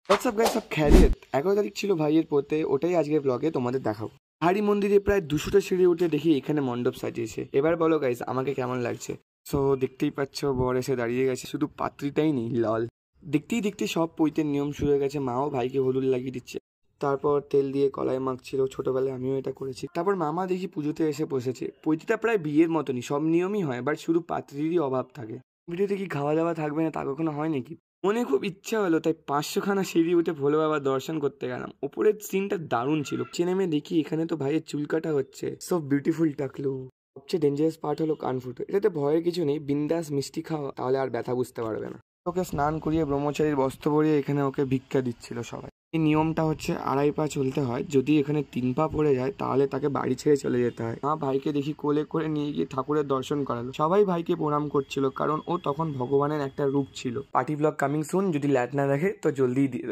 WhatsApp guys, সব খ্যারিয়ত। 11 তারিখ ছিল ভাইয়ের পোতে, ওটাই আজকের ব্লগে তোমাদের দেখাবো। হারি মন্দিরে প্রায় 200টা সিঁড়ি উঠে দেখি এখানে মণ্ডপ সাজিয়েছে। এবার বলো গাইস আমাকে কেমন লাগছে। সো দেখতেই পাচ্ছ বর এসে দাঁড়িয়ে গেছে, শুধু পাত্রীটাই নেই, লল। দেখতেই দেখতে সব পৈতের নিয়ম শুরু হয়ে গেছে। মাও ভাইকে হলুদ লাগিয়ে দিচ্ছে, তারপর তেল দিয়ে কলাই মাখছিল। ছোটবেলায় আমিও এটা করেছি। তারপর মামা দেখি পুজোতে এসে বসেছে। পৈতিটা প্রায় বিয়ের মতনই, সব নিয়মই হয়, বাট শুধু পাত্রীরই অভাব থাকে। ভিডিওতে কি খাওয়া দাওয়া থাকবে না তা কখনো হয় নাকি? মনে খুব ইচ্ছা হলো, তাই 500খানা সিঁড়ি উঠে ভোলে বাবা দর্শন করতে গেলাম। ওপরের সিনটা দারুণ ছিল। নেমে দেখি এখানে তো ভাইয়ের চুল কাটা হচ্ছে। সব বিউটিফুল টাকলু। সবচেয়ে ডেঞ্জারাস পার্ট হলো কান ফুটো। এটাতে ভয়ের কিছু নেই, বিন্দাস মিষ্টি খাওয়া, তাহলে আর ব্যথা বুঝতে পারবে না। ওকে স্নান করিয়ে ব্রহ্মচারীর বস্ত্র পরিয়ে এখানে ওকে ভিক্ষা দিচ্ছিল সবাই। এই নিয়মটা হচ্ছে 2.5 পা চলতে হয়। যদি এখানে 3 পা পড়ে যায় তাহলে তাকে বাড়ি ছেড়ে চলে যেতে হয়। মা ভাইকে দেখি কোলে করে নিয়ে গিয়ে ঠাকুরের দর্শন করালো। সবাই ভাইকে প্রণাম করছিল, কারণ ও তখন ভগবানের একটা রূপ ছিল। Party blog coming soon. যদি ল্যাট না দেখে তো জলদি দিয়ে